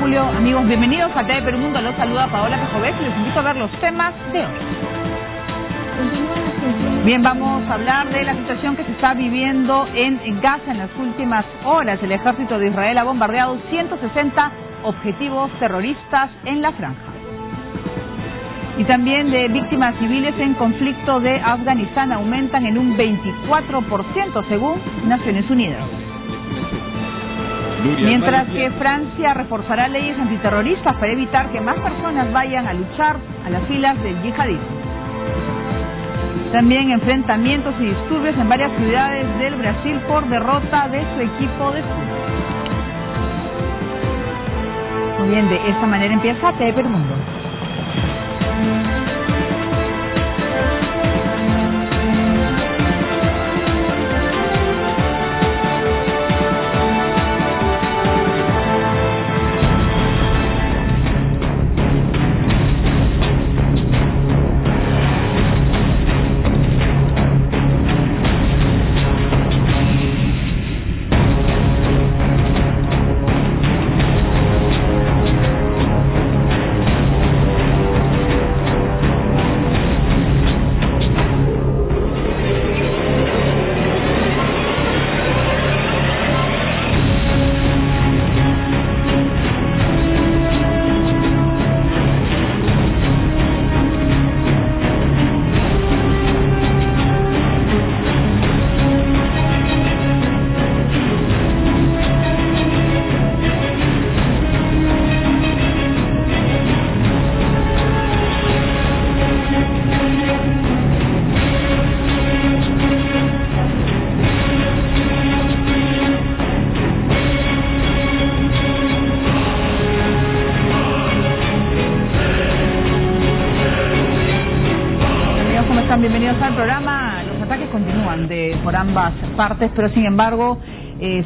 Julio. Amigos, bienvenidos a TV Perú Mundo. Los saluda Paola Pejovec y les invito a ver los temas de hoy. Bien, vamos a hablar de la situación que se está viviendo en Gaza en las últimas horas. El ejército de Israel ha bombardeado 160 objetivos terroristas en la franja. Y también de víctimas civiles en conflicto de Afganistán aumentan en un 24% según Naciones Unidas. Mientras que Francia reforzará leyes antiterroristas para evitar que más personas vayan a luchar a las filas del yihadismo. También enfrentamientos y disturbios en varias ciudades del Brasil por derrota de su equipo de fútbol. Muy bien, de esta manera empieza TV Perú Mundo. Bienvenidos al programa. Los ataques continúan por ambas partes, pero sin embargo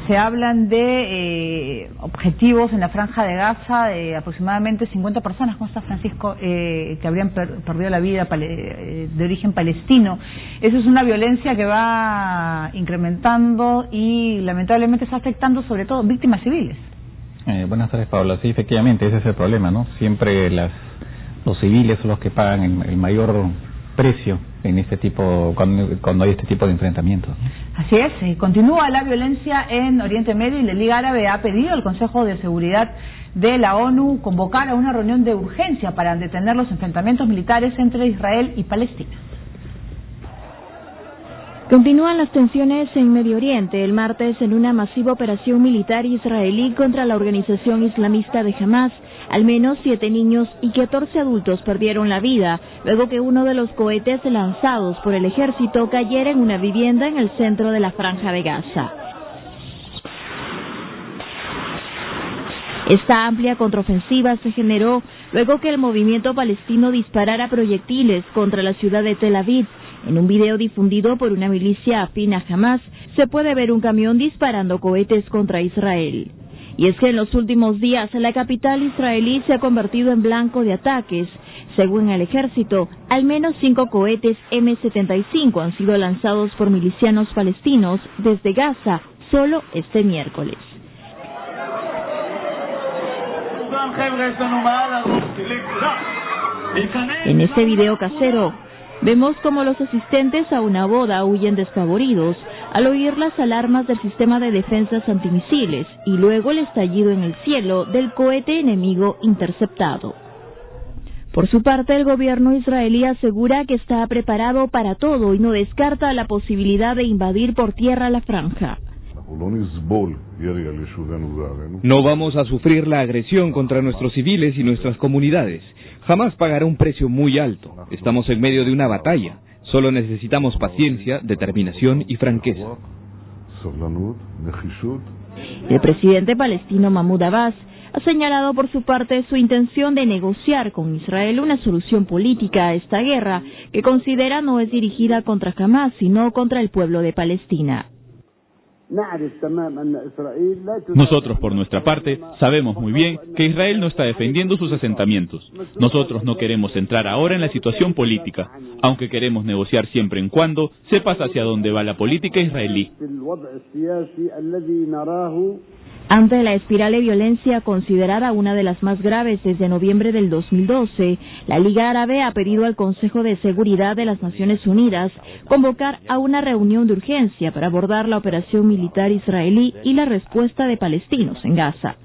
se hablan de objetivos en la franja de Gaza de aproximadamente 50 personas, ¿cómo está Francisco? Que habrían perdido la vida de origen palestino. Eso es una violencia que va incrementando y lamentablemente está afectando sobre todo víctimas civiles. Buenas tardes, Paola. Sí, efectivamente, ese es el problema, ¿no? Siempre los civiles son los que pagan el mayor precio en este tipo cuando hay este tipo de enfrentamientos. Así es, continúa la violencia en Oriente Medio y la Liga Árabe ha pedido al Consejo de Seguridad de la ONU convocar a una reunión de urgencia para detener los enfrentamientos militares entre Israel y Palestina. Continúan las tensiones en Medio Oriente. El martes, en una masiva operación militar israelí contra la organización islamista de Hamas, al menos 7 niños y 14 adultos perdieron la vida, luego que uno de los cohetes lanzados por el ejército cayera en una vivienda en el centro de la franja de Gaza. Esta amplia contraofensiva se generó luego que el movimiento palestino disparara proyectiles contra la ciudad de Tel Aviv. En un video difundido por una milicia afín a Hamas, se puede ver un camión disparando cohetes contra Israel. Y es que en los últimos días la capital israelí se ha convertido en blanco de ataques. Según el ejército, al menos 5 cohetes M-75 han sido lanzados por milicianos palestinos desde Gaza solo este miércoles. En este video casero, vemos como los asistentes a una boda huyen despavoridos al oír las alarmas del sistema de defensas antimisiles y luego el estallido en el cielo del cohete enemigo interceptado. Por su parte, el gobierno israelí asegura que está preparado para todo y no descarta la posibilidad de invadir por tierra la franja. No vamos a sufrir la agresión contra nuestros civiles y nuestras comunidades. Jamás pagará un precio muy alto. Estamos en medio de una batalla. Solo necesitamos paciencia, determinación y franqueza. El presidente palestino Mahmoud Abbas ha señalado por su parte su intención de negociar con Israel una solución política a esta guerra que considera no es dirigida contra Hamas, sino contra el pueblo de Palestina. Nosotros, por nuestra parte, sabemos muy bien que Israel no está defendiendo sus asentamientos. Nosotros no queremos entrar ahora en la situación política, aunque queremos negociar siempre y cuando sepas hacia dónde va la política israelí. Ante la espiral de violencia considerada una de las más graves desde noviembre del 2012, la Liga Árabe ha pedido al Consejo de Seguridad de las Naciones Unidas convocar a una reunión de urgencia para abordar la operación militar israelí y la respuesta de palestinos en Gaza.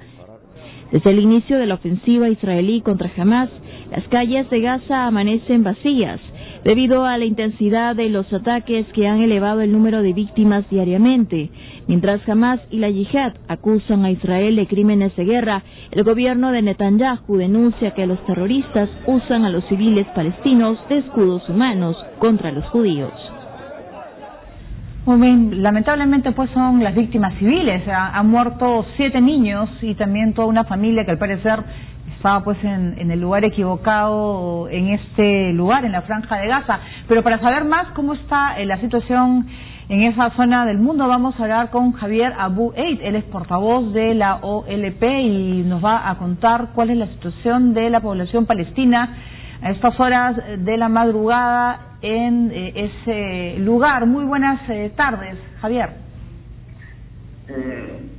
Desde el inicio de la ofensiva israelí contra Hamas, las calles de Gaza amanecen vacías, debido a la intensidad de los ataques que han elevado el número de víctimas diariamente. Mientras Hamas y la Yihad acusan a Israel de crímenes de guerra, el gobierno de Netanyahu denuncia que los terroristas usan a los civiles palestinos de escudos humanos contra los judíos. Muy bien, lamentablemente pues son las víctimas civiles. Han muerto 7 niños y también toda una familia que al parecer estaba pues en el lugar equivocado, en este lugar, en la Franja de Gaza. Pero para saber más cómo está la situación en esa zona del mundo, vamos a hablar con Javier Abu Eid. Él es portavoz de la OLP y nos va a contar cuál es la situación de la población palestina a estas horas de la madrugada en ese lugar. Muy buenas tardes, Javier.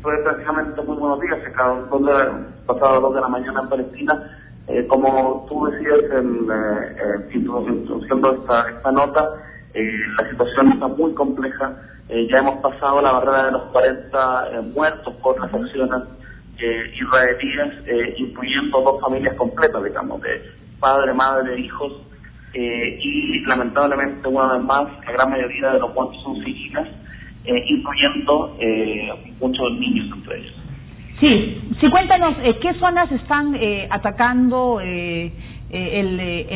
Pues prácticamente muy buenos días, pasado 2 de la mañana en Palestina. Como tú decías introduciendo esta nota, la situación está muy compleja. Ya hemos pasado la barrera de los 40 muertos por las acciones israelíes, incluyendo 2 familias completas, digamos, de padre, madre, hijos, y lamentablemente una vez más la gran mayoría de los muertos son civiles, incluyendo muchos niños entre ellos. Sí, cuéntanos, ¿qué zonas están atacando el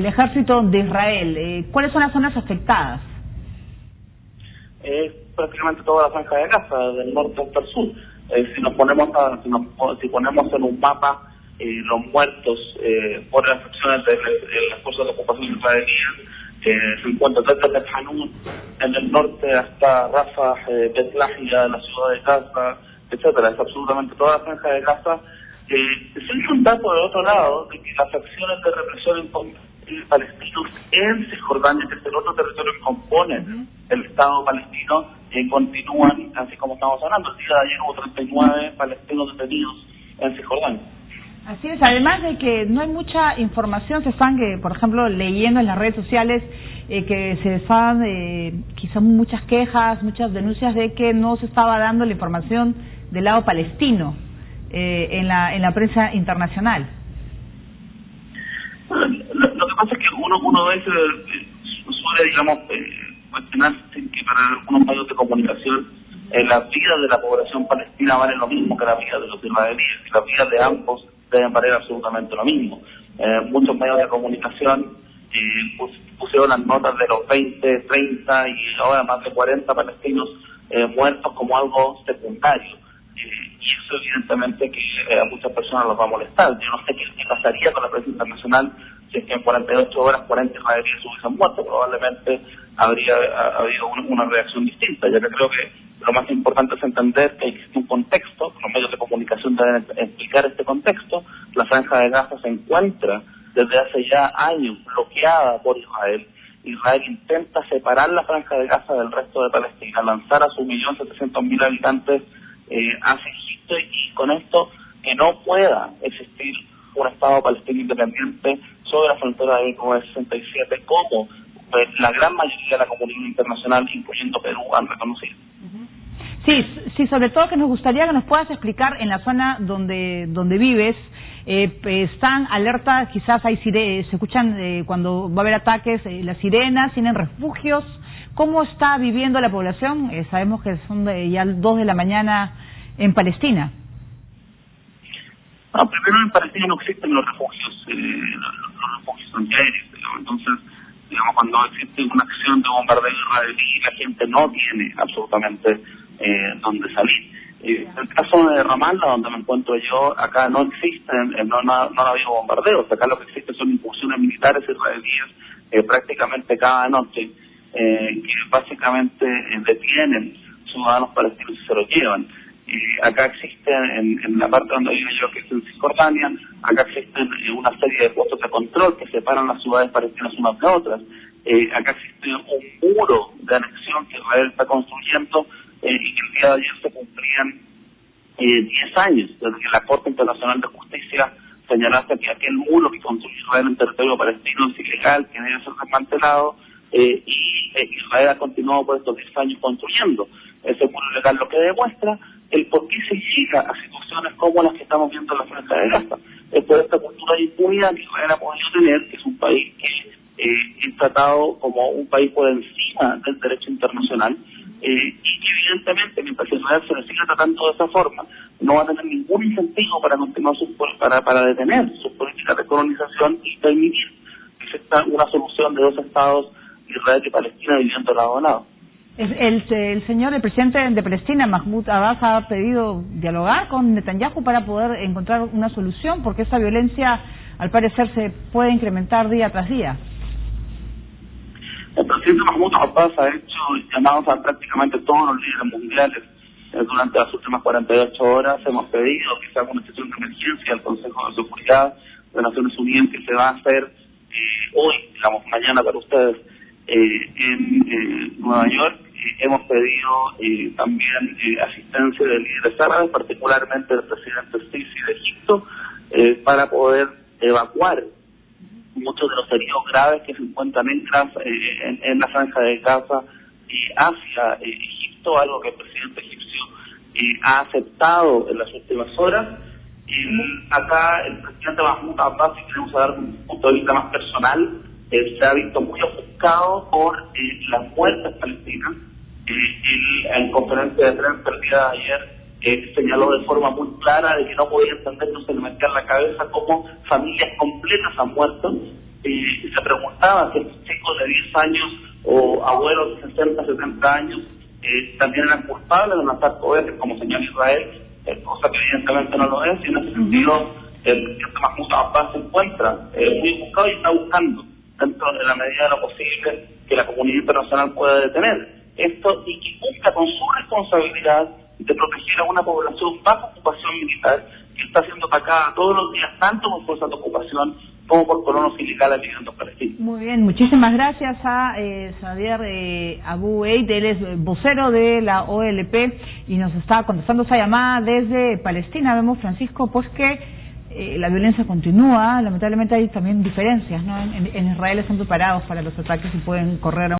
ejército de Israel? ¿Cuáles son las zonas afectadas? Prácticamente toda la franja de Gaza, del norte hasta el sur. Si ponemos en un mapa los muertos por las acciones de las fuerzas de ocupación israelíes, se encuentra desde Hanun en el norte hasta Rafah, Bet Lahia, la ciudad de Gaza, etcétera. Es absolutamente toda la franja de Gaza. Sin contar por el otro lado de que las acciones de represión en contra de palestinos en Cisjordania, que es el otro territorio que compone el Estado palestino, continúan, así como estamos hablando. El día de ayer hubo 39 palestinos detenidos en Cisjordania. Así es, además de que no hay mucha información, se están, por ejemplo, leyendo en las redes sociales que se están quizás muchas quejas, muchas denuncias de que no se estaba dando la información del lado palestino en la prensa internacional. Lo que pasa es que uno a veces suele, digamos, cuestionar que para algunos medios de comunicación la vida de la población palestina vale lo mismo que la vida de los israelíes, y la vida de ambos deben valer absolutamente lo mismo. Muchos medios de comunicación pusieron las notas de los 20, 30 y ahora más de 40 palestinos muertos como algo secundario. Y eso evidentemente que a muchas personas los va a molestar. Yo no sé qué pasaría con la prensa internacional si es que en 48 horas 40 israelíes hubiesen muerto. Probablemente habría habido una reacción distinta, ya que creo que lo más importante es entender que existe un contexto, los medios de comunicación deben explicar este contexto. La Franja de Gaza se encuentra desde hace ya años bloqueada por Israel. Israel intenta separar la Franja de Gaza del resto de Palestina, lanzar a sus 1.700.000 habitantes hacia Egipto, y con esto que no pueda existir un Estado palestino independiente sobre la frontera de 1967, como la gran mayoría de la comunidad internacional, incluyendo Perú, han reconocido. Sí, sobre todo que nos gustaría que nos puedas explicar en la zona donde vives, están alertas, quizás hay se escuchan cuando va a haber ataques, las sirenas, tienen refugios. ¿Cómo está viviendo la población? Sabemos que son ya 2 de la mañana en Palestina. No, primero en Palestina no existen los refugios, los refugios antiaéreos, digamos. Entonces, digamos, cuando existe una acción de bombardeo israelí, la gente no tiene absolutamente donde salir. En el caso de Ramallah, donde me encuentro yo, acá no existen, no ha habido bombardeos. Acá lo que existe son incursiones militares israelíes prácticamente cada noche, que básicamente detienen ciudadanos palestinos y se los llevan. Acá existen, en la parte donde vivo yo, que es en Cisjordania, acá existen una serie de puestos de control que separan las ciudades palestinas unas de otras. Acá existe un muro de anexión que Israel está construyendo, y que el día de ayer se cumplían 10 años, desde que la Corte Internacional de Justicia señalase que aquel muro que construye Israel en territorio palestino es ilegal, que debe ser desmantelado, y Israel ha continuado por estos 10 años construyendo ese muro ilegal, lo que demuestra el por qué se llega a situaciones como las que estamos viendo en la Franja de Gaza. Es por esta cultura de impunidad que Israel ha podido tener, que es un país que es tratado como un país por encima del derecho internacional, y que evidentemente mientras Israel se le siga tratando de esa forma no va a tener ningún incentivo para continuar para detener sus políticas de colonización y permitir que exista una solución de 2 estados, Israel y Palestina, viviendo lado a lado. El presidente de Palestina, Mahmoud Abbas, ha pedido dialogar con Netanyahu para poder encontrar una solución, porque esa violencia al parecer se puede incrementar día tras día. El presidente Mahmoud Abbas ha hecho llamados a prácticamente todos los líderes mundiales. Durante las últimas 48 horas hemos pedido que se haga una sesión de emergencia al Consejo de Seguridad de Naciones Unidas, que se va a hacer hoy, digamos mañana para ustedes, en Nueva York. Hemos pedido también asistencia de líderes árabes, particularmente del presidente Sisi de Egipto, para poder evacuar muchos de los heridos graves que se encuentran en la Franja de Gaza hacia Egipto, algo que el presidente egipcio ha aceptado en las últimas horas. Acá el presidente Mahmoud Abbas, si queremos dar un punto de vista más personal, se ha visto muy ofuscado por las muertes palestinas. En conferencia de prensa el día de ayer señaló de forma muy clara de que no podía entender, no se le metía en la cabeza cómo familias completas han muerto. Se preguntaba si estos chicos de 10 años o abuelos de 60, 70 años también eran culpables de matar cohetes, como señala Israel, cosa que evidentemente no lo es, y en ese sentido el presidente Mahmoud Abbas se encuentra muy buscado y está buscando, dentro de la medida de lo posible, que la comunidad internacional pueda detener esto y que cumpla con su responsabilidad de proteger a una población bajo ocupación militar que está siendo atacada todos los días, tanto por fuerzas de ocupación como por colonos ilegales viviendo en Palestina. Muy bien, muchísimas gracias a Xavier Abu Eid, él es vocero de la OLP y nos está contestando esa llamada desde Palestina. Vemos, Francisco, pues que la violencia continúa, lamentablemente hay también diferencias, ¿no? En Israel están preparados para los ataques y pueden correr a